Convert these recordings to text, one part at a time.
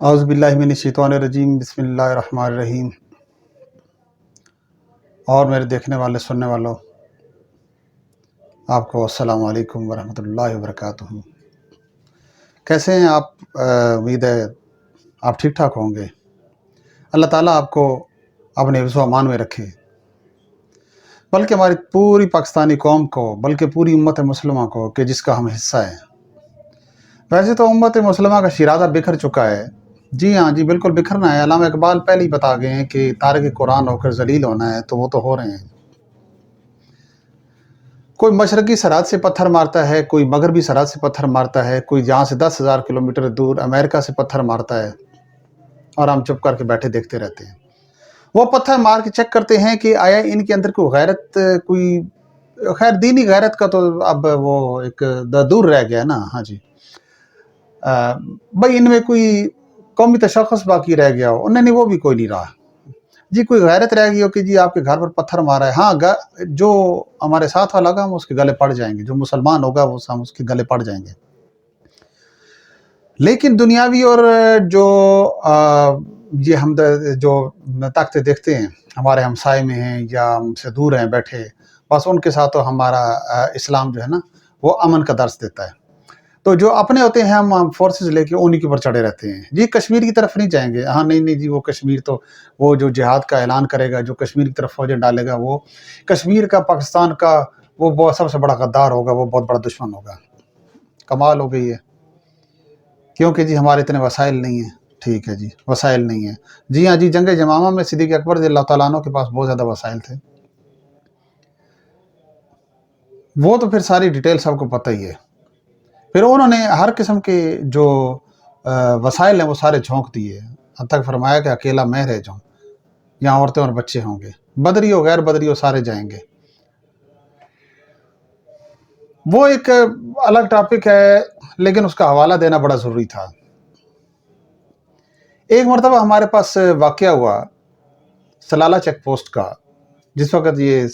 اعوذ باللہ من الشیطان الرجیم، بسم اللہ الرحمن الرحیم۔ اور میرے دیکھنے والے سننے والوں، آپ کو السلام علیکم ورحمۃ اللہ وبرکاتہ۔ کیسے ہیں آپ؟ امید ہے آپ ٹھیک ٹھاک ہوں گے۔ اللہ تعالیٰ آپ کو اپنے حفظ و امان میں رکھے، بلکہ ہماری پوری پاکستانی قوم کو، بلکہ پوری امت مسلمہ کو، کہ جس کا ہم حصہ ہیں۔ ویسے تو امت مسلمہ کا شیرازہ بکھر چکا ہے، جی ہاں، جی بالکل بکھرنا ہے۔ علامہ اقبال پہلے ہی بتا گئے ہیں کہ تارک قرآن ہو کر ذلیل ہونا ہے، تو وہ تو ہو رہے ہیں۔ کوئی مشرقی سرحد سے پتھر مارتا ہے، کوئی مغربی سرحد سے پتھر مارتا ہے، کوئی جہاں سے 10,000 کلومیٹر دور امریکہ سے پتھر مارتا ہے، اور ہم چپ کر کے بیٹھے دیکھتے رہتے ہیں۔ وہ پتھر مار کے چیک کرتے ہیں کہ آیا ان کے اندر کوئی غیرت، کوئی خیر دینی غیرت کا تو اب وہ ایک دور رہ گیا نا۔ ہاں جی، بھائی ان میں کوئی قومی تشخص باقی رہ گیا ہو، نہیں وہ بھی کوئی نہیں رہا جی۔ کوئی غیرت رہ گئی ہو کہ جی آپ کے گھر پر پتھر مارا ہے، ہاں جو ہمارے ساتھ والا ہوگا ہم اس کے گلے پڑ جائیں گے، جو مسلمان ہوگا وہ ہم اس کے گلے پڑ جائیں گے۔ لیکن دنیاوی اور جو یہ ہم جو طاقتیں دیکھتے ہیں ہمارے ہمسائے میں ہیں یا ہم سے دور ہیں بیٹھے، بس ان کے ساتھ تو ہمارا اسلام جو ہے نا وہ امن کا درس دیتا ہے۔ تو جو اپنے ہوتے ہیں ہم فورسز لے کے انہی کے اوپر چڑھے رہتے ہیں جی۔ کشمیر کی طرف نہیں جائیں گے، ہاں نہیں جی، وہ کشمیر تو وہ جو جہاد کا اعلان کرے گا، جو کشمیر کی طرف فوجیں ڈالے گا، وہ کشمیر کا، پاکستان کا وہ سب سے بڑا غدار ہوگا، وہ بہت بڑا دشمن ہوگا۔ کمال ہو گئی ہے، کیونکہ جی ہمارے اتنے وسائل نہیں ہیں۔ ٹھیک ہے جی، وسائل نہیں ہیں، جی ہاں جی۔ جنگ یمامہ میں صدیق اکبر رضی اللہ تعالیٰ عنہ کے پاس بہت زیادہ وسائل تھے، وہ تو پھر ساری ڈیٹیل سب کو پتہ ہی ہے۔ پھر انہوں نے ہر قسم کے جو وسائل ہیں وہ سارے جھونک دیے، حتیٰ تک فرمایا کہ اکیلا میں رہ جاؤں، یہاں عورتیں اور بچے ہوں گے، بدری ہو غیر بدری ہو سارے جائیں گے۔ وہ ایک الگ ٹاپک ہے، لیکن اس کا حوالہ دینا بڑا ضروری تھا۔ ایک مرتبہ ہمارے پاس واقعہ ہوا سلالہ چیک پوسٹ کا، جس وقت یہ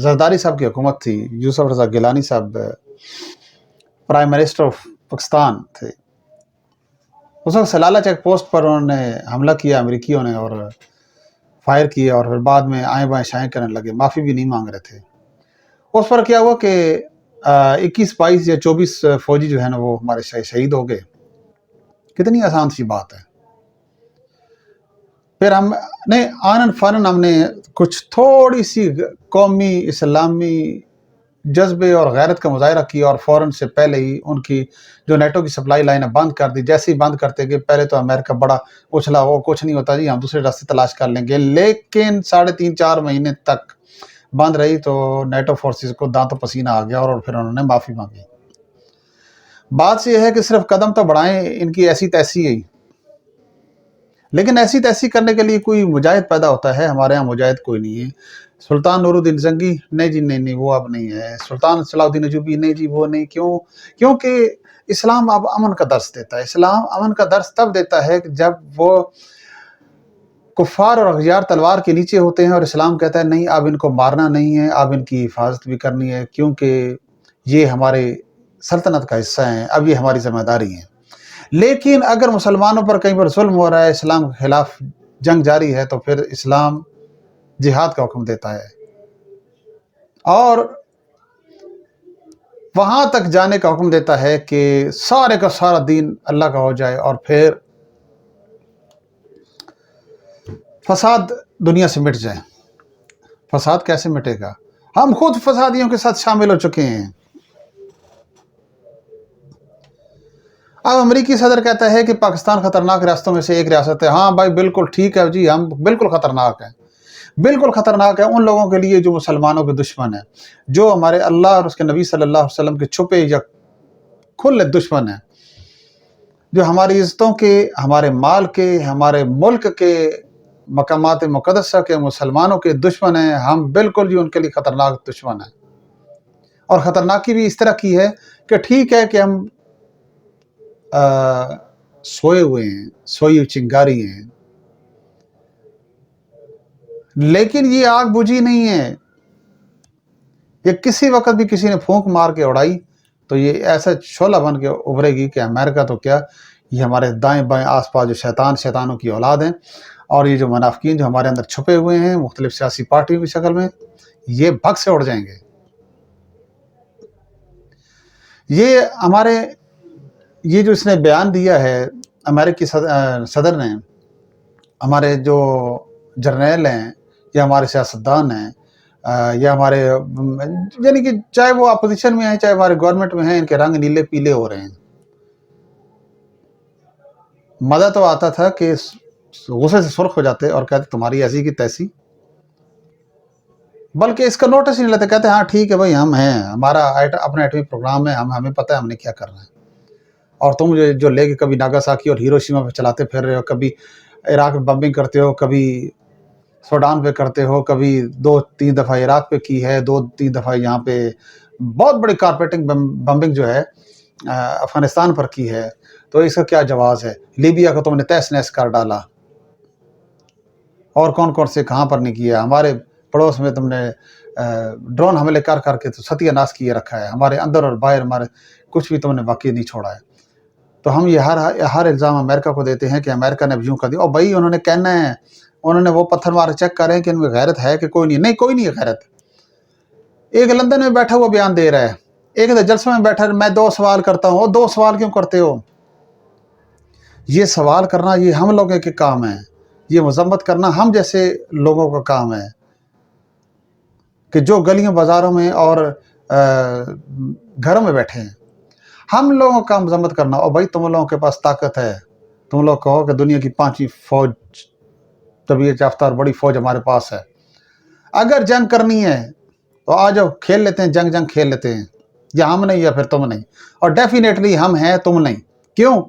زرداری صاحب کی حکومت تھی، یوسف رضا گیلانی صاحب پرائم منسٹر آف پاکستان تھے۔ اس وقت سلالہ چیک پوسٹ پر انہوں نے حملہ کیا امریکیوں نے، اور فائر کیا، اور پھر بعد میں آئیں بائیں شائیں کرنے لگے، معافی بھی نہیں مانگ رہے تھے۔ اس پر کیا ہوا کہ 21 22 یا 24 فوجی جو ہے نا وہ ہمارے شہید ہو گئے۔ کتنی آسان سی بات ہے۔ پھر ہم نے آنن فانن ہم نے کچھ تھوڑی سی قومی اسلامی جذبے اور غیرت کا مظاہرہ کیا، اور فوراً سے پہلے ہی ان کی جو نیٹو کی سپلائی لائنیں بند کر دی۔ جیسے ہی بند کرتے گئے، پہلے تو امریکہ بڑا اچھلا، وہ کچھ نہیں ہوتا جی، ہم دوسرے راستے تلاش کر لیں گے، لیکن 3.5 4 مہینے تک بند رہی، تو نیٹو فورسز کو دانتوں پسینہ آ گیا، اور پھر انہوں نے معافی مانگی۔ بات یہ ہے کہ صرف قدم تو بڑھائیں، ان کی ایسی تیسی ہے، لیکن ایسی تیسی کرنے کے لیے کوئی مجاہد پیدا ہوتا ہے۔ ہمارے ہاں مجاہد کوئی نہیں ہے۔ سلطان نور الدین زنگی، نہیں جی نہیں وہ اب نہیں ہے۔ سلطان صلاح الدین ایوبی، نہیں جی وہ نہیں۔ کیونکہ اسلام اب امن کا درس دیتا ہے۔ اسلام امن کا درس تب دیتا ہے کہ جب وہ کفار اور اغیار تلوار کے نیچے ہوتے ہیں، اور اسلام کہتا ہے نہیں، اب ان کو مارنا نہیں ہے، اب ان کی حفاظت بھی کرنی ہے، کیونکہ یہ ہمارے سلطنت کا حصہ ہیں، اب یہ ہماری ذمہ داری ہے۔ لیکن اگر مسلمانوں پر کہیں پر ظلم ہو رہا ہے، اسلام کے خلاف جنگ جاری ہے، تو پھر اسلام جہاد کا حکم دیتا ہے، اور وہاں تک جانے کا حکم دیتا ہے کہ سارے کا سارا دین اللہ کا ہو جائے، اور پھر فساد دنیا سے مٹ جائے۔ فساد کیسے مٹے گا؟ ہم خود فسادیوں کے ساتھ شامل ہو چکے ہیں۔ اب امریکی صدر کہتا ہے کہ پاکستان خطرناک ریاستوں میں سے ایک ریاست ہے۔ ہاں بھائی بالکل ٹھیک ہے جی، ہم بالکل خطرناک ہیں، بالکل خطرناک ہے ان لوگوں کے لیے جو مسلمانوں کے دشمن ہیں، جو ہمارے اللہ اور اس کے نبی صلی اللہ علیہ وسلم کے چھپے یا کھلے دشمن ہیں، جو ہماری عزتوں کے، ہمارے مال کے، ہمارے ملک کے، مقامات مقدسہ کے، مسلمانوں کے دشمن ہیں۔ ہم بالکل جی ان کے لیے خطرناک دشمن ہیں، اور خطرناکی بھی اس طرح کی ہے کہ ٹھیک ہے کہ ہم سوئے ہوئے ہیں، سوئی ہوئی چنگاری ہیں، لیکن یہ آگ بجھی نہیں ہے۔ یہ کسی وقت بھی کسی نے پھونک مار کے اڑائی تو یہ ایسا شعلہ بن کے ابھرے گی کہ امریکہ تو کیا، یہ ہمارے دائیں بائیں آس پاس جو شیطانوں کی اولاد ہیں، اور یہ جو منافقین جو ہمارے اندر چھپے ہوئے ہیں مختلف سیاسی پارٹیوں کی شکل میں، یہ بھگ سے اڑ جائیں گے۔ یہ جو اس نے بیان دیا ہے امریکی صدر نے، ہمارے جو جرنیل ہیں یا ہمارے سیاستدان ہیں یا ہمارے یعنی کہ چاہے وہ اپوزیشن میں ہیں چاہے ہمارے گورنمنٹ میں ہیں، ان کے رنگ نیلے پیلے ہو رہے ہیں۔ مزہ تو آتا تھا کہ غصے سے سرخ ہو جاتے اور کہتے تمہاری ایسی کی تیسی، بلکہ اس کا نوٹس ہی نہیں لیتے، کہتے ہاں ٹھیک ہے بھائی ہم ہیں، ہمارا اپنا ایٹمی پروگرام ہے، ہمیں پتہ ہے ہم نے کیا کرنا ہے، اور تم جو لے کے کبھی ناگاساکی اور ہیروشیما پہ چلاتے پھر رہے ہو، کبھی عراق میں بمبنگ کرتے ہو، کبھی سوڈان پہ کرتے ہو، کبھی 2-3 دفعہ عراق پہ کی ہے، 2-3 دفعہ یہاں پہ بہت بڑی کارپیٹنگ بمبنگ جو ہے افغانستان پر کی ہے، تو اس کا کیا جواز ہے؟ لیبیا کو تم نے تہس نہس کر ڈالا، اور کون کون سے کہاں پر نہیں کیا؟ ہمارے پڑوس میں تم نے ڈرون حملے کر کے تو ستیہ ناش کیے رکھا ہے، ہمارے اندر اور باہر ہمارے کچھ بھی تم نے باقی نہیں چھوڑا ہے۔ تو ہم یہ ہر الزام امریکہ کو دیتے ہیں کہ امریکہ نے یوں کر دیا، اور بھائی انہوں نے کہنا ہے، انہوں نے وہ پتھر مار چیک کر رہے ہیں کہ ان میں غیرت ہے کہ کوئی نہیں، کوئی نہیں ہے غیرت۔ ایک لندن میں بیٹھا ہوا بیان دے رہا ہے، ایک جلسہ میں بیٹھا میں 2 سوال کرتا ہوں، اور 2 سوال کیوں کرتے ہو؟ یہ سوال کرنا یہ ہم لوگوں کے کام ہے، یہ مذمت کرنا ہم جیسے لوگوں کا کام ہے کہ جو گلیوں بازاروں میں اور گھروں میں بیٹھے ہیں، ہم لوگوں کا مذمت کرنا۔ اور بھائی تم لوگوں کے پاس طاقت ہے، تم لوگ کہو کہ دنیا کی 5ویں فوج، طبیعت یافتہ اور بڑی فوج ہمارے پاس ہے، اگر جنگ کرنی ہے تو آ جاؤ کھیل لیتے ہیں، جنگ کھیل لیتے ہیں، یا ہم نہیں یا پھر تم نہیں، اور ڈیفینیٹلی ہم ہیں تم نہیں۔ کیوں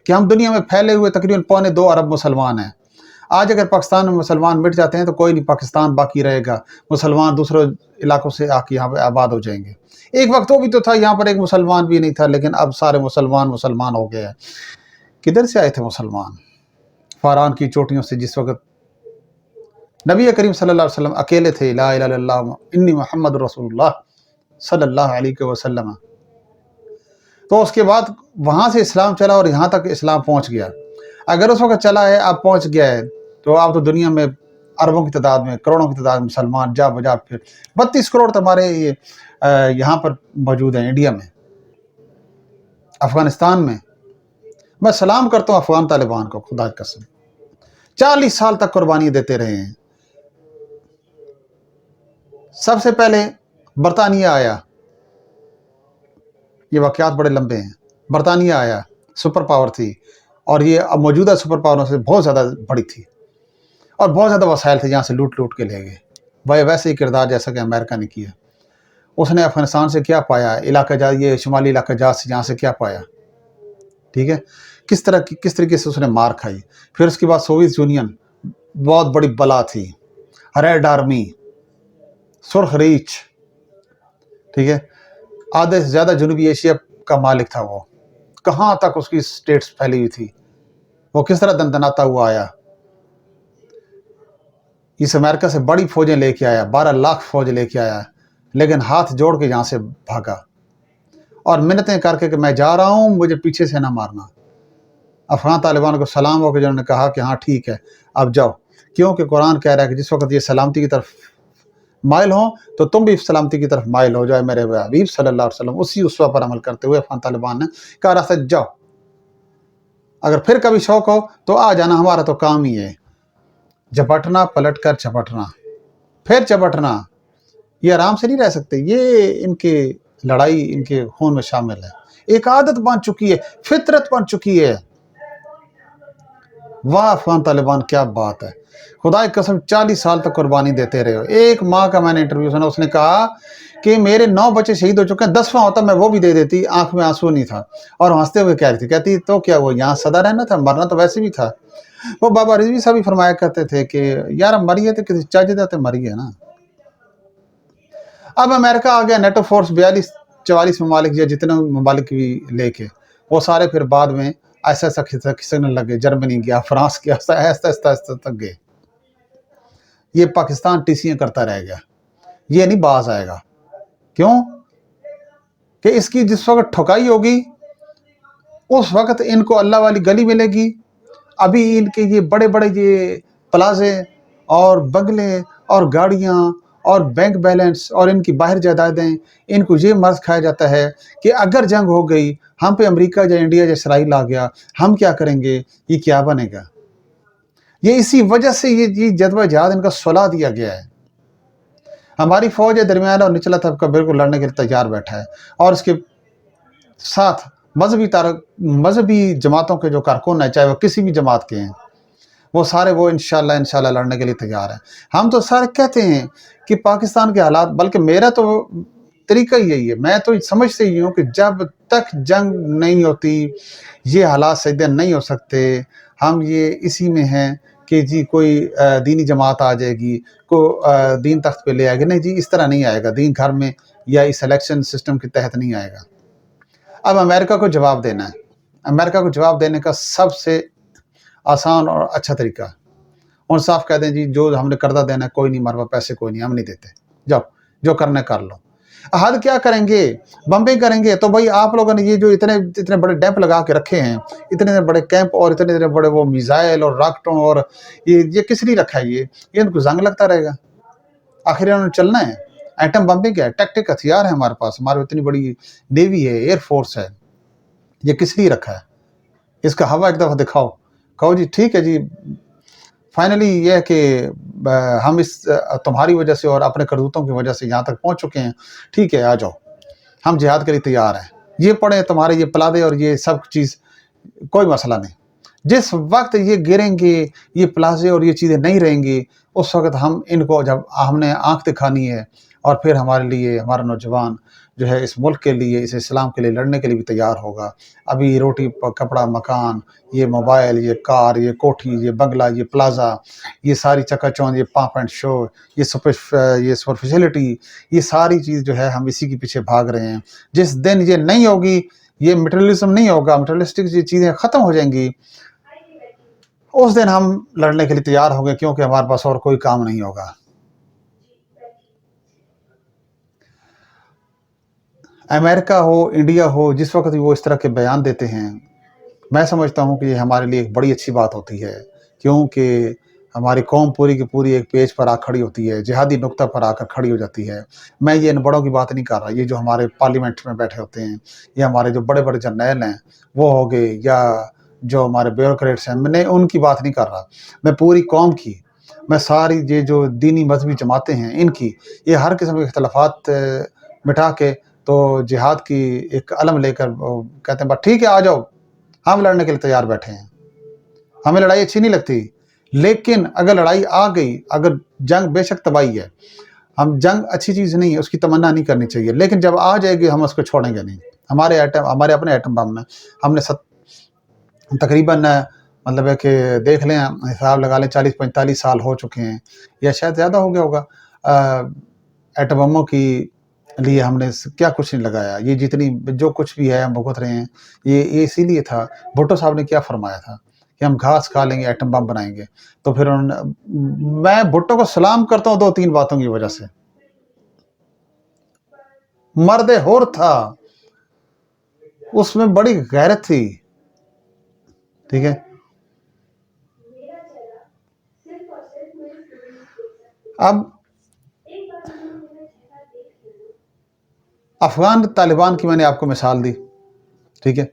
کہ ہم دنیا میں پھیلے ہوئے تقریباً 2.25 ارب مسلمان ہیں۔ آج اگر پاکستان میں مسلمان مٹ جاتے ہیں تو کوئی نہیں، پاکستان باقی رہے گا، مسلمان دوسرے علاقوں سے آ کے یہاں پہ آباد ہو جائیں گے۔ ایک وقت وہ بھی تو تھا یہاں پر ایک مسلمان بھی نہیں تھا، لیکن اب سارے مسلمان ہو گئے ہیں۔ کدھر سے آئے تھے مسلمان؟ فاران کی چوٹیوں سے، جس وقت نبی کریم صلی اللہ علیہ وسلم اکیلے تھے، لا الہ الا اللہ انی محمد رسول اللہ صلی اللہ علیہ وسلم، تو اس کے بعد وہاں سے اسلام چلا اور یہاں تک اسلام پہنچ گیا۔ اگر اس وقت چلا ہے، اب پہنچ گیا ہے، تو آپ تو دنیا میں اربوں کی تعداد میں، کروڑوں کی تعداد میں مسلمان جا بجا پھر 32 کروڑ تمہارے یہاں پر موجود ہیں انڈیا میں، افغانستان میں۔ میں سلام کرتا ہوں افغان طالبان کو، خدا کی قسم 40 سال تک قربانی دیتے رہے ہیں۔ سب سے پہلے برطانیہ آیا، یہ واقعات بڑے لمبے ہیں۔ برطانیہ آیا، سپر پاور تھی، اور یہ اب موجودہ سپر پاوروں سے بہت زیادہ بڑی تھی، اور بہت زیادہ وسائل تھے جہاں سے لوٹ کے لے گئے، ویسے ہی کردار جیسا کہ امریکہ نے کیا۔ اس نے افغانستان سے کیا پایا؟ علاقہ جات، یہ شمالی علاقہ جات سے جہاں سے کیا پایا؟ ٹھیک ہے، کس طریقے سے اس نے مار کھائی۔ پھر اس کے بعد سوویت یونین بہت بڑی بلا تھی، ریڈ آرمی، سرخ ریچ، ٹھیک ہے، آدھے سے زیادہ جنوبی ایشیا کا مالک تھا وہ، کہاں تک اس کی سٹیٹس پھیلی ہوئی تھی، وہ کس طرح دندناتا ہوا آیا، اس امریکہ سے بڑی فوجیں لے کے آیا، 12 لاکھ فوج لے کے آیا، لیکن ہاتھ جوڑ کے یہاں سے بھاگا، اور منتیں کر کے کہ میں جا رہا ہوں، مجھے پیچھے سے نہ مارنا۔ افغان طالبان کو سلام ہو کہ جنہوں نے کہا کہ ہاں ٹھیک ہے اب جاؤ، کیونکہ قرآن کہہ رہا ہے کہ جس وقت یہ سلامتی کی طرف مائل ہوں تو تم بھی سلامتی کی طرف مائل ہو جائے میرے حبیب صلی اللہ علیہ وسلم۔ اسی اسوہ پر عمل کرتے ہوئے افغان طالبان نے کہا راستہ جاؤ، اگر پھر کبھی شوق ہو تو آ جانا، ہمارا تو کام ہی ہے جھپٹنا، پلٹ کر جھپٹنا، پھر چپٹنا۔ یہ آرام سے نہیں رہ سکتے، یہ ان کی لڑائی ان کے خون میں شامل ہے، ایک عادت بن چکی ہے، فطرت بن چکی ہے۔ واہ افغان طالبان کیا بات ہے، خدا کی قسم 40 سال تک قربانی دیتے رہے ہو۔ ایک ماں کا میں نے انٹرویو سنا، اس نے کہا کہ میرے 9 بچے شہید ہو چکے ہیں، 10واں ہوتا میں وہ بھی دے دیتی، آنکھ میں آنسو نہیں تھا، اور ہنستے ہوئے کہہ رہی تھی، کہتی تو کیا وہ یہاں سدا رہنا تھا، مرنا تو ویسے بھی تھا۔ وہ بابا رضوی صاحب بھی فرمایا کرتے تھے کہ یار ہم مریے تو کسی چاہتے تھے مریے نا۔ اب امریکہ آ گیا، نیٹو فورس 42-44 ممالک یا جتنے ممالک بھی لے کے، وہ سارے پھر بعد میں ایسا کھسکنے لگے، جرمنی گیا، فرانس گیا، ایسا تک گئے۔ یہ پاکستان ٹیسیاں کرتا رہ گیا، یہ نہیں باز آئے گا۔ کیوں کہ اس کی جس وقت ٹھکائی ہوگی اس وقت ان کو اللہ والی گلی ملے گی. ابھی ان کے یہ بڑے بڑے یہ پلازے اور بنگلے اور گاڑیاں اور بینک بیلنس اور ان کی باہر جائیدادیں، ان کو یہ مرض کھایا جاتا ہے کہ اگر جنگ ہو گئی، ہم پہ امریکہ یا انڈیا یا اسرائیل آ گیا، ہم کیا کریں گے، یہ کیا بنے گا. یہ اسی وجہ سے یہ جذبہ جہاد ان کا سلا دیا گیا ہے. ہماری فوج ہے درمیانہ اور نچلا طبقہ بالکل لڑنے کے لیے تیار بیٹھا ہے، اور اس کے ساتھ مذہبی جماعتوں کے جو کارکن ہیں، چاہے وہ کسی بھی جماعت کے ہیں، وہ سارے وہ انشاءاللہ لڑنے کے لیے تیار ہیں. ہم تو سارے کہتے ہیں کہ پاکستان کے حالات، بلکہ میرا تو طریقہ یہی ہے، میں تو سمجھتے ہی ہوں کہ جب تک جنگ نہیں ہوتی یہ حالات سیدھے نہیں ہو سکتے. ہم یہ اسی میں ہیں کہ جی کوئی دینی جماعت آ جائے گی، دین تخت پہ لے آئے گا. نہیں جی، اس طرح نہیں آئے گا. دین گھر میں یا اس الیکشن سسٹم کے تحت نہیں آئے گا. اب امریکہ کو جواب دینا ہے. امریکہ کو جواب دینے کا سب سے آسان اور اچھا طریقہ، اور صاف کہہ دیں جی جو ہم نے قرضہ دینا ہے کوئی نہیں، ہمارے پاس پیسے کوئی نہیں، ہم نہیں دیتے، جاؤ جو کرنا کر لو. حد کیا کریں گے، بمبنگ کریں گے. تو بھائی آپ لوگوں نے یہ جو اتنے بڑے ڈیمپ لگا کے رکھے ہیں، اتنے بڑے کیمپ اور اتنے بڑے وہ میزائل اور راکٹوں، اور یہ کس لیے رکھا ہے؟ یہ ان کو زنگ لگتا رہے گا، آخر انہوں نے چلنا ہے. ایٹم بمبنگ ہے، ٹیکٹک ہتھیار ہے ہمارے پاس، ہمارے اتنی بڑی نیوی ہے، ایئر فورس ہے. یہ کس لیے رکھا ہے؟ اس کا ہوا ایک دفعہ دکھاؤ، کہو جی ٹھیک ہے جی. فائنلی یہ ہے کہ ہم اس تمہاری وجہ سے اور اپنے کرتوتوں کی وجہ سے یہاں تک پہنچ چکے ہیں، ٹھیک ہے آ جاؤ، ہم جہاد کے لیے تیار ہیں. یہ پڑھیں تمہارے یہ پلادے اور یہ سب چیز، کوئی مسئلہ نہیں. جس وقت یہ گریں گے، یہ پلازے اور یہ چیزیں نہیں رہیں گی، اس وقت ہم ان کو، جب ہم نے آنکھ دکھانی ہے، اور پھر ہمارے لیے ہمارا نوجوان جو ہے اس ملک کے لیے، اس اسلام کے لیے لڑنے کے لیے بھی تیار ہوگا. ابھی روٹی کپڑا مکان، یہ موبائل، یہ کار، یہ کوٹھی، یہ بنگلہ، یہ پلازا، یہ ساری چکا چوند، یہ پامپ اینڈ شو، یہ سپرفیشلٹی، یہ ساری چیز جو ہے ہم اسی کے پیچھے بھاگ رہے ہیں. جس دن یہ نہیں ہوگی، یہ مٹیریلزم نہیں ہوگا، مٹیریلسٹک یہ چیزیں ختم ہو جائیں گی، اس دن ہم لڑنے کے لیے تیار ہوں گے، کیونکہ ہمارے پاس اور کوئی کام نہیں ہوگا. امریکہ ہو، انڈیا ہو، جس وقت وہ اس طرح کے بیان دیتے ہیں، میں سمجھتا ہوں کہ یہ ہمارے لیے ایک بڑی اچھی بات ہوتی ہے، کیونکہ ہماری قوم پوری کی پوری ایک پیج پر آ کھڑی ہوتی ہے، جہادی نقطہ پر آ کر کھڑی ہو جاتی ہے. میں یہ ان بڑوں کی بات نہیں کر رہا، یہ جو ہمارے پارلیمنٹ میں بیٹھے ہوتے ہیں، یا ہمارے جو بڑے بڑے جرنیل ہیں وہ ہو گئے، یا جو ہمارے بیوروکریٹس ہیں، میں نے ان کی بات نہیں کر رہا. میں پوری قوم کی، میں ساری یہ جو دینی مذہبی جماعتیں ہیں ان کی، یہ ہر قسم کے اختلافات مٹا کے تو جہاد کی ایک علم لے کر کہتے ہیں بس ٹھیک ہے آ جاؤ، ہم لڑنے کے لیے تیار بیٹھے ہیں. ہمیں لڑائی اچھی نہیں لگتی، لیکن اگر لڑائی آ گئی، اگر جنگ بے شک تباہی ہے، ہم جنگ اچھی چیز نہیں ہے، اس کی تمنا نہیں کرنی چاہیے، لیکن جب آ جائے گی ہم اس کو چھوڑیں گے نہیں. ہمارے اپنے ایٹم بم میں ہم نے تقریباً مطلب ہے کہ دیکھ لیں، حساب لگا لیں 40-45 سال ہو چکے ہیں، یا شاید زیادہ ہو گیا ہوگا. ایٹم بموں کی لیے ہم نے کیا کچھ نہیں لگایا. یہ جتنی جو کچھ بھی ہے ہم بھگت رہے ہیں، یہ اسی لیے تھا. بھٹو صاحب نے کیا فرمایا تھا کہ ہم گھاس کھا لیں گے، ایٹم بم بنائیں گے. تو پھر میں بھٹو کو سلام کرتا ہوں 2-3 باتوں کی وجہ سے. مرد ہور تھا، اس میں بڑی غیرت تھی، ٹھیک ہے. اب افغان طالبان کی میں نے آپ کو مثال دی، ٹھیک ہے.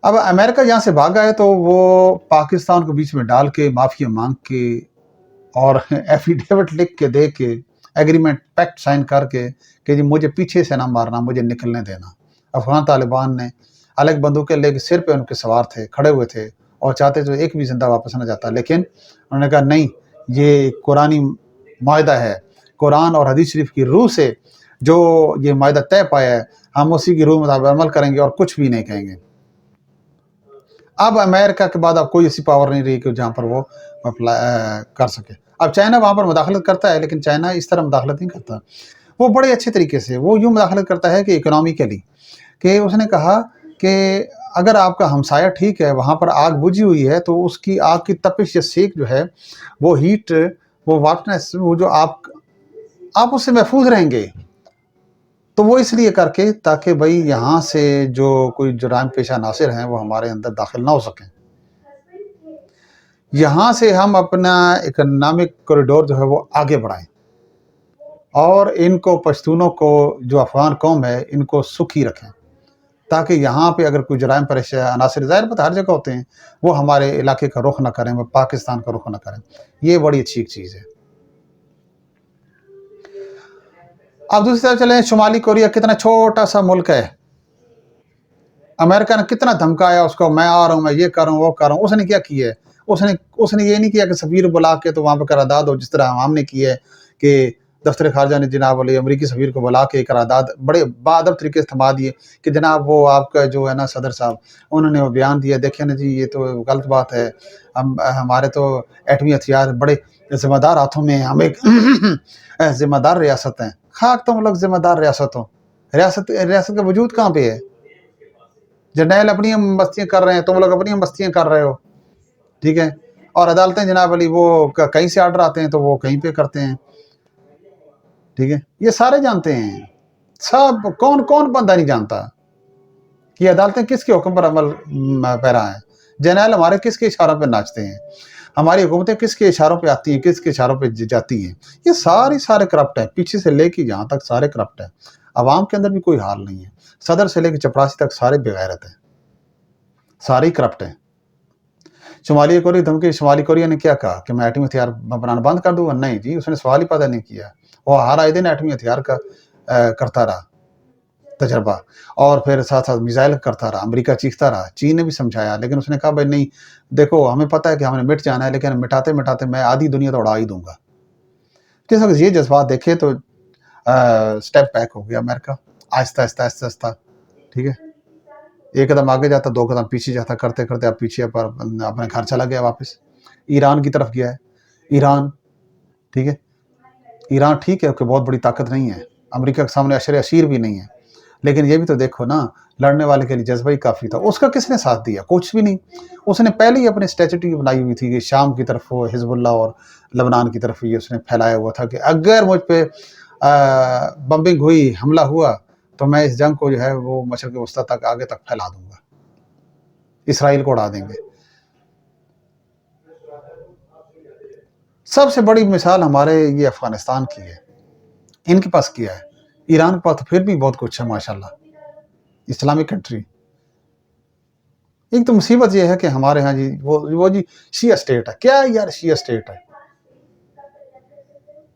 اب امریکہ یہاں سے بھاگا ہے تو وہ پاکستان کو بیچ میں ڈال کے، معافی مانگ کے، اور ایفیڈیوٹ لکھ کے دے کے، ایگریمنٹ پیکٹ سائن کر کے کہ جی مجھے پیچھے سے نہ مارنا، مجھے نکلنے دینا. افغان طالبان نے الگ بندوقیں لے کے سر پہ ان کے سوار تھے، کھڑے ہوئے تھے، اور چاہتے تو ایک بھی زندہ واپس نہ جاتا، لیکن انہوں نے کہا نہیں، یہ قرآنی معاہدہ ہے، قرآن اور حدیث شریف کی روح سے جو یہ معاہدہ طے پایا ہے، ہم اسی کی روح مطابق عمل کریں گے اور کچھ بھی نہیں کہیں گے. اب امریکہ کے بعد اب کوئی ایسی پاور نہیں رہی کہ جہاں پر وہ کر سکے. اب چائنا وہاں پر مداخلت کرتا ہے، لیکن چائنا اس طرح مداخلت نہیں کرتا. وہ بڑے اچھے طریقے سے وہ یوں مداخلت کرتا ہے کہ اکنامیکلی، کہ اس نے کہا کہ اگر آپ کا ہمسایہ ٹھیک ہے، وہاں پر آگ بجھی ہوئی ہے، تو اس کی آگ کی تپش یا سیک جو ہے، وہ ہیٹ، وہ واٹنس، وہ جو آپ اس سے محفوظ رہیں گے. تو وہ اس لیے کر کے تاکہ بھائی یہاں سے جو کوئی جرائم پیشہ عناصر ہیں وہ ہمارے اندر داخل نہ ہو سکیں، یہاں سے ہم اپنا اکنامک کوریڈور جو ہے وہ آگے بڑھائیں، اور ان کو پشتونوں کو جو افغان قوم ہے ان کو سکھی رکھیں، تاکہ یہاں پہ اگر کوئی جرائم پیشہ عناصر ظاہر بات ہر جگہ ہوتے ہیں وہ ہمارے علاقے کا رخ نہ کریں، وہ پاکستان کا رخ نہ کریں۔ یہ بڑی اچھی ایک چیز ہے۔ اب دوسری طرف چلیں، شمالی کوریا کتنا چھوٹا سا ملک ہے، امریکہ نے کتنا دھمکایا اس کو، میں آ رہا ہوں، میں یہ کر رہا ہوں، وہ کر رہا ہوں، اس نے کیا کیا ہے؟ اس نے یہ نہیں کیا کہ سفیر بلا کے تو وہاں پہ قرارداد ہو، جس طرح ہم نے کیا ہے کہ دفتر خارجہ نے جناب علی امریکی سفیر کو بلا کے قرارداد بڑے باادب طریقے سے تھما دیے کہ جناب وہ آپ کا جو ہے نا صدر صاحب انہوں نے وہ بیان دیا، دیکھیں نا جی یہ تو غلط بات ہے، ہمارے تو ایٹمی ہتھیار بڑے ذمہ دار ہاتھوں میں ہیں، ہم ایک ذمہ دار ریاست ہیں۔ خاک تم لوگ ذمہ دار ریاست ہو، ریاست کا وجود کہاں پہ ہے؟ جرنیل اپنی ہم بستیاں کر رہے ہیں، تم لوگ اپنی ہم بستیاں کر رہے ہو، ٹھیک ہے؟ اور عدالتیں جناب علی وہ کہیں سے آرڈر آتے ہیں تو وہ کہیں پہ کرتے ہیں، ٹھیک ہے؟ یہ سارے جانتے ہیں، سب کون بندہ نہیں جانتا کہ عدالتیں کس کے حکم پر عمل پیرا ہیں، جرنیل ہمارے کس کے اشاروں پہ ناچتے ہیں، ہماری حکومتیں کس کے اشاروں پہ آتی ہیں، کس کے اشاروں پہ جاتی ہیں۔ یہ سارے کرپٹ ہیں، پیچھے سے لے کے جہاں تک سارے کرپٹ ہیں، عوام کے اندر بھی کوئی حال نہیں ہے، صدر سے لے کے چپراسی تک سارے بغیرت ہیں، سارے کرپٹ ہیں۔ شمالی کوریا دھمکی، شمالی کوریا نے کیا کہا کہ میں ایٹمی ہتھیار بنانا بند کر دوں گا؟ نہیں جی، اس نے سوال ہی پیدا نہیں کیا، وہ ہر آئے دن ایٹمی ہتھیار کا کرتا رہا تجربہ، اور پھر ساتھ ساتھ میزائل کرتا رہا، امریکہ چیختا رہا، چین نے بھی سمجھایا، لیکن اس نے کہا بھائی نہیں، دیکھو ہمیں پتہ ہے کہ ہم نے مٹ جانا ہے، لیکن مٹاتے مٹاتے میں آدھی دنیا تو اڑا ہی دوں گا۔ جس وقت یہ جذبات دیکھے تو سٹیپ بیک ہو گیا امریکہ، آہستہ آہستہ آہستہ آہستہ، ٹھیک ہے؟ ایک قدم آگے جاتا، دو قدم پیچھے جاتا، کرتے کرتے اب پیچھے پر اپنے گھر چلا گیا واپس، ایران کی طرف گیا ہے۔ ایران، ٹھیک ہے، ایران ٹھیک ہے کہ بہت بڑی طاقت نہیں ہے، امریکہ کے سامنے عشر اشیر بھی نہیں ہے، لیکن یہ بھی تو دیکھو نا، لڑنے والے کے لیے جذبہ ہی کافی تھا۔ اس کا کس نے ساتھ دیا؟ کچھ بھی نہیں۔ اس نے پہلے ہی اپنی اسٹریٹجی بنائی ہوئی تھی کہ شام کی طرف وہ حزب اللہ اور لبنان کی طرف یہ اس نے پھیلایا ہوا تھا کہ اگر مجھ پہ بمبنگ ہوئی، حملہ ہوا، تو میں اس جنگ کو جو ہے وہ مشرق وسطیٰ تک آگے تک پھیلا دوں گا، اسرائیل کو اڑا دیں گے۔ سب سے بڑی مثال ہمارے یہ افغانستان کی ہے، ان کے پاس کیا ہے، ایران کے پاس تو پھر بھی بہت کچھ ہے ماشاءاللہ، اسلامک کنٹری۔ ایک تو مصیبت یہ ہے کہ ہمارے ہاں جی وہ جی شیعہ اسٹیٹ ہے، کیا یار شیعہ اسٹیٹ ہے،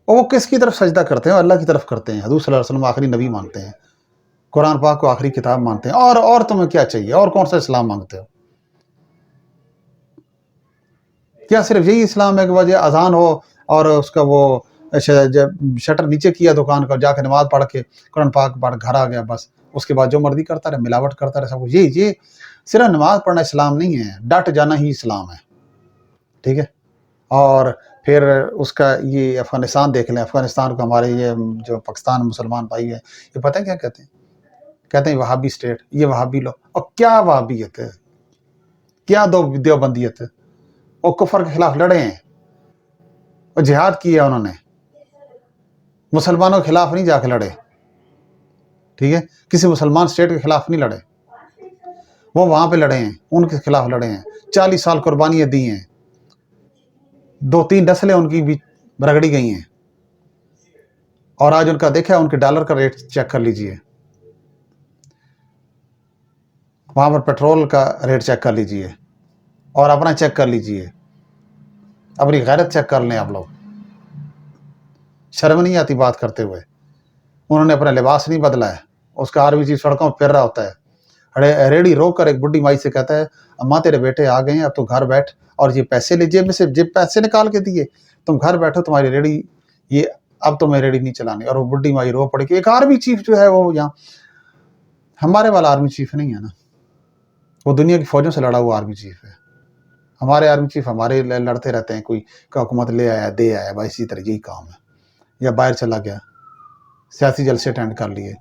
اور وہ کس کی طرف سجدہ کرتے ہیں؟ اللہ کی طرف کرتے ہیں، حضور صلی اللہ علیہ وسلم آخری نبی مانتے ہیں، قرآن پاک کو آخری کتاب مانتے ہیں، اور تمہیں کیا چاہیے؟ اور کون سا اسلام مانگتے ہو؟ کیا صرف یہی اسلام ہے کہ وجہ اذان ہو اور اس کا وہ شٹر نیچے کیا دکان کا، جا کے نماز پڑھ کے قرآن پاک پڑھ گھر آ گیا، بس اس کے بعد جو مرضی کرتا رہے، ملاوٹ کرتا رہے، سب کچھ؟ یہ صرف نماز پڑھنا اسلام نہیں ہے، ڈٹ جانا ہی اسلام ہے، ٹھیک ہے؟ اور پھر اس کا یہ افغانستان دیکھ لیں، افغانستان کو ہمارے یہ جو پاکستان مسلمان بھائی ہیں، یہ پتہ ہے کیا کہتے ہیں؟ کہتے ہیں وہابی اسٹیٹ، یہ وہابی لوگ، اور کیا وہابیت ہے، کیا دیوبندیت ہے؟ وہ کفر کے خلاف لڑے ہیں، اور جہاد کیا انہوں نے، مسلمانوں کے خلاف نہیں جا کے لڑے، ٹھیک ہے؟ کسی مسلمان اسٹیٹ کے خلاف نہیں لڑے، وہ وہاں پہ لڑے ہیں، ان کے خلاف لڑے ہیں، 40 سال قربانیاں دی ہیں، 2-3 نسلیں ان کی بھی رگڑی گئی ہیں، اور آج ان کا دیکھا ان کے ڈالر کا ریٹ چیک کر لیجئے، وہاں پر پیٹرول کا ریٹ چیک کر لیجئے، اور اپنا چیک کر لیجئے، اپنی غیرت چیک کر لیں آپ لوگ۔ شرم نہیں آتی بات کرتے ہوئے؟ انہوں نے اپنا لباس نہیں بدلا ہے، اس کا آرمی چیف سڑکوں پہ پھر رہا ہوتا ہے، ریڑی روک کر ایک بڈھی مائی سے کہتا ہے اماں تیرے بیٹے آ گئے ہیں، اب تو گھر بیٹھ، اور یہ پیسے لے، جیب میں سے پیسے نکال کے دیے، تم گھر بیٹھو، تمہاری ریڑی یہ اب تمہیں ریڑی نہیں چلانی۔ اور وہ بڈھی مائی رو پڑے کہ ایک آرمی چیف جو ہے وہ یہاں، ہمارے والا آرمی چیف نہیں ہے نا، وہ دنیا کی فوجوں سے لڑا ہوا آرمی چیف ہے۔ ہمارے آرمی چیف ہمارے لڑتے رہتے ہیں، کوئی حکومت لے آیا دے آیا، بھائی اسی طرح یہی کام ہے، یا باہر چلا گیا، سیاسی جلسے اٹینڈ کر لیے،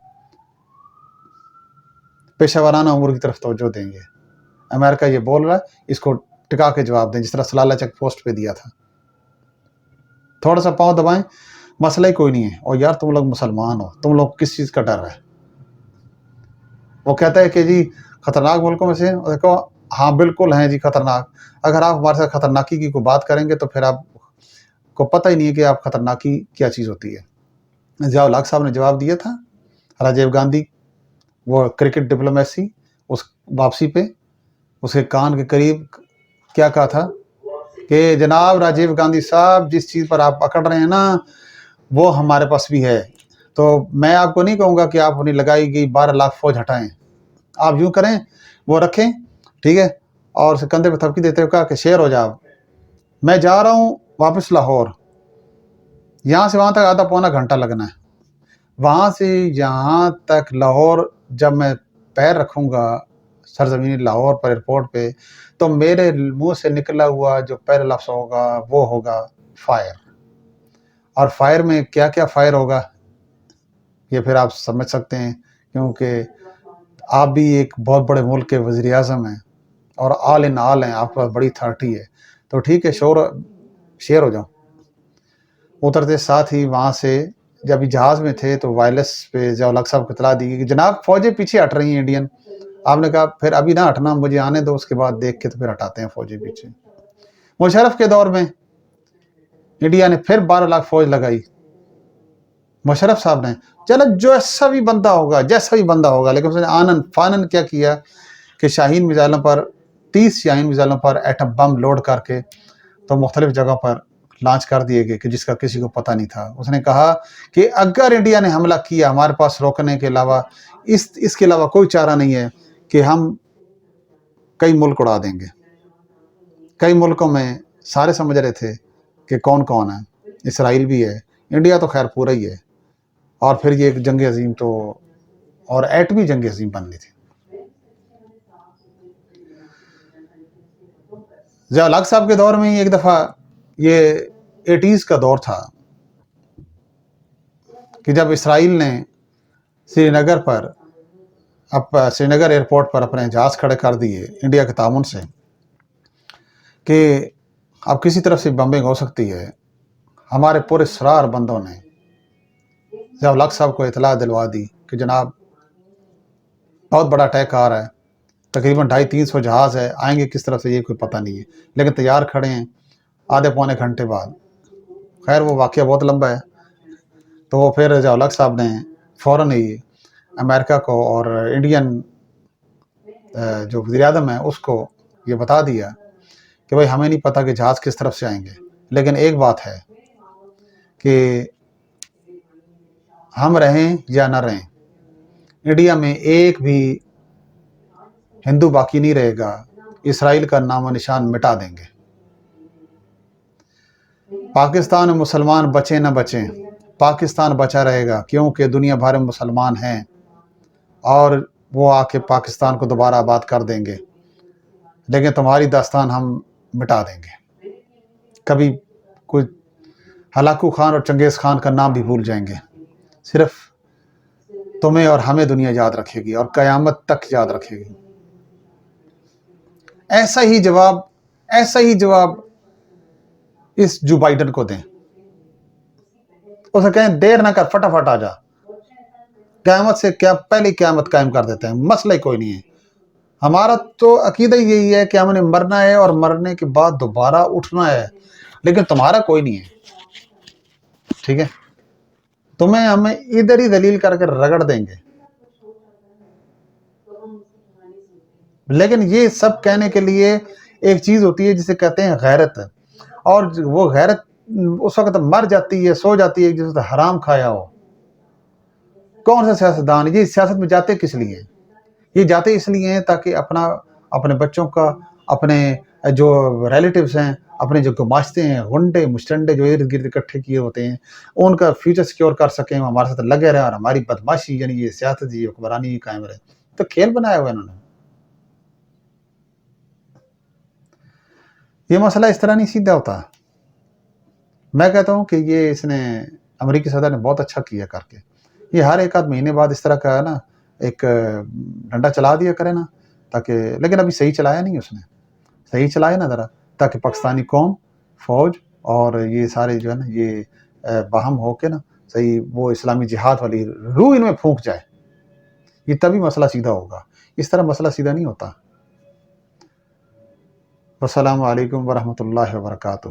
پیشہ ورانہ امور کی طرف توجہ دیں گے۔ امریکہ یہ بول رہا ہے، اس کو ٹکا کے جواب دیں، جس طرح سلالہ چیک پوسٹ پہ دیا تھا، تھوڑا سا پاؤں دبائیں، مسئلہ ہی کوئی نہیں ہے، اور یار تم لوگ مسلمان ہو، تم لوگ کس چیز کا ڈر ہے؟ وہ کہتا ہے کہ جی خطرناک ملکوں میں سے، دیکھو ہاں بالکل ہیں جی خطرناک، اگر آپ ہمارے ساتھ خطرناکی کی کوئی بات کریں گے تو پھر آپ کو پتہ ہی نہیں ہے کہ آپ خطرناکی کیا چیز ہوتی ہے۔ ضیاء الحق صاحب نے جواب دیا تھا راجیو گاندھی، وہ کرکٹ ڈپلومیسی اس واپسی پہ اس کے کان کے قریب کیا کہا تھا کہ جناب راجیو گاندھی صاحب، جس چیز پر آپ پکڑ رہے ہیں نا وہ ہمارے پاس بھی ہے، تو میں آپ کو نہیں کہوں گا کہ آپ اپنی لگائی گئی 12 لاکھ فوج ہٹائیں، آپ یوں کریں وہ رکھیں، ٹھیک ہے، اور اسے کندھے پہ تھپکی دیتے ہوئے کہا کہ شیر ہو جاؤ، میں جا رہا ہوں واپس لاہور، یہاں سے وہاں تک آدھا پونا گھنٹہ لگنا ہے، وہاں سے یہاں تک لاہور جب میں پیر رکھوں گا سرزمین لاہور پر ایئرپورٹ پہ، تو میرے منہ سے نکلا ہوا جو پہلا لفظ ہوگا وہ ہوگا فائر، اور فائر میں کیا کیا فائر ہوگا یہ پھر آپ سمجھ سکتے ہیں، کیونکہ آپ بھی ایک بہت بڑے ملک کے وزیر اعظم ہیں اور آل ان آل ہیں، آپ کے پاس بڑی اتھارٹی ہے، تو ٹھیک ہے شیر ہو جاؤ۔ اترتے ساتھ ہی وہاں سے جب جہاز میں تھے تو وائرلیس پہ ضیاء الحق صاحب کو اطلاع دی گئی کہ جناب فوجیں پیچھے ہٹ رہی ہیں انڈین، آپ نے کہا پھر ابھی نہ ہٹنا، مجھے آنے دو، اس کے بعد دیکھ کے تو پھر ہٹاتے ہیں فوجیں پیچھے۔ مشرف کے دور میں انڈیا نے پھر 12 لاکھ فوج لگائی، مشرف صاحب نے، چلو جیسا بھی بندہ ہوگا، لیکن اس نے آنن فانن کیا کیا کہ شاہین میزائلوں پر 30 شاہین میزائلوں پر ایٹم بم لوڈ کر کے تو مختلف جگہ پر لانچ کر دیے گئے کہ جس کا کسی کو پتہ نہیں تھا۔ اس نے کہا کہ اگر انڈیا نے حملہ کیا ہمارے پاس روکنے کے علاوہ اس کے علاوہ کوئی چارہ نہیں ہے کہ ہم کئی ملک اڑا دیں گے۔ کئی ملکوں میں سارے سمجھ رہے تھے کہ کون کون ہے، اسرائیل بھی ہے، انڈیا تو خیر پورا ہی ہے، اور پھر یہ ایک جنگ عظیم تو اور ایٹمی جنگ عظیم بننی تھی۔ ضیاء الحق صاحب کے دور میں ہی ایک دفعہ یہ 80s کا دور تھا کہ جب اسرائیل نے سری نگر ایئرپورٹ پر اپنے جہاز کھڑے کر دیے انڈیا کے تعاون سے کہ اب کسی طرف سے بمبنگ ہو سکتی ہے، ہمارے پورے سرار بندوں نے ضیاء الحق صاحب کو اطلاع دلوا دی کہ جناب بہت بڑا اٹیک آ رہا ہے، تقریباً 250-300 جہاز ہے، آئیں گے کس طرف سے یہ کوئی پتہ نہیں ہے، لیکن تیار کھڑے ہیں۔ آدھے پونے گھنٹے بعد، خیر وہ واقعہ بہت لمبا ہے، تو وہ پھر ضیاء الحق صاحب نے فوراً ہی امریکہ کو اور انڈین جو وزیر اعظم ہے اس کو یہ بتا دیا کہ بھائی ہمیں نہیں پتہ کہ جہاز کس طرف سے آئیں گے، لیکن ایک بات ہے کہ ہم رہیں یا نہ رہیں، انڈیا میں ایک بھی ہندو باقی نہیں رہے گا، اسرائیل کا نام و نشان مٹا دیں گے۔ پاکستان میں مسلمان بچیں نہ بچیں، پاکستان بچا رہے گا، کیونکہ دنیا بھر میں مسلمان ہیں اور وہ آ کے پاکستان کو دوبارہ آباد کر دیں گے، لیکن تمہاری داستان ہم مٹا دیں گے، کبھی کوئی ہلاکو خان اور چنگیز خان کا نام بھی بھول جائیں گے، صرف تمہیں اور ہمیں دنیا یاد رکھے گی اور قیامت تک یاد رکھے گی۔ ایسا ہی جواب اس جو بائیڈن کو دیں، اسے کہیں دیر نہ کر، فٹافٹ آ جا، قیامت سے کیا پہلے قیامت قائم کر دیتے ہیں، مسئلہ ہی کوئی نہیں ہے۔ ہمارا تو عقیدہ یہی ہے کہ ہم نے مرنا ہے اور مرنے کے بعد دوبارہ اٹھنا ہے، لیکن تمہارا کوئی نہیں ہے، ٹھیک ہے، تمہیں ہمیں ادھر ہی دلیل کر کے رگڑ دیں گے۔ لیکن یہ سب کہنے کے لیے ایک چیز ہوتی ہے جسے کہتے ہیں غیرت، اور وہ غیرت اس وقت مر جاتی ہے، سو جاتی ہے جس وقت حرام کھایا ہو۔ کون سے سیاستدان یہ سیاست میں جاتے کس لیے؟ یہ جاتے اس لیے ہیں تاکہ اپنے بچوں کا، اپنے جو ریلیٹیوز ہیں، اپنے جو گماشتے ہیں، غنڈے مشٹنڈے جو ارد گرد اکٹھے کیے ہوتے ہیں، ان کا فیوچر سیکیور کر سکیں، وہ ہمارے ساتھ لگے رہے اور ہماری بدماشی یعنی یہ سیاست، یہ حکمرانی قائم رہے۔ تو کھیل بنایا ہوا انہوں نے۔ یہ مسئلہ اس طرح نہیں سیدھا ہوتا۔ میں کہتا ہوں کہ یہ اس نے امریکی صدر نے بہت اچھا کیا کر کے، یہ ہر ایک آدھ مہینے بعد اس طرح کا ہے نا ایک ڈنڈا چلا دیا کرے نا، تاکہ، لیکن ابھی صحیح چلایا نہیں اس نے، صحیح چلائے نا ذرا، تاکہ پاکستانی قوم، فوج اور یہ سارے جو ہے نا یہ باہم ہو کے نا صحیح وہ اسلامی جہاد والی روح ان میں پھونک جائے یہ تبھی مسئلہ سیدھا ہوگا، اس طرح مسئلہ سیدھا نہیں ہوتا۔ والسلام علیکم ورحمۃ اللہ وبرکاتہ۔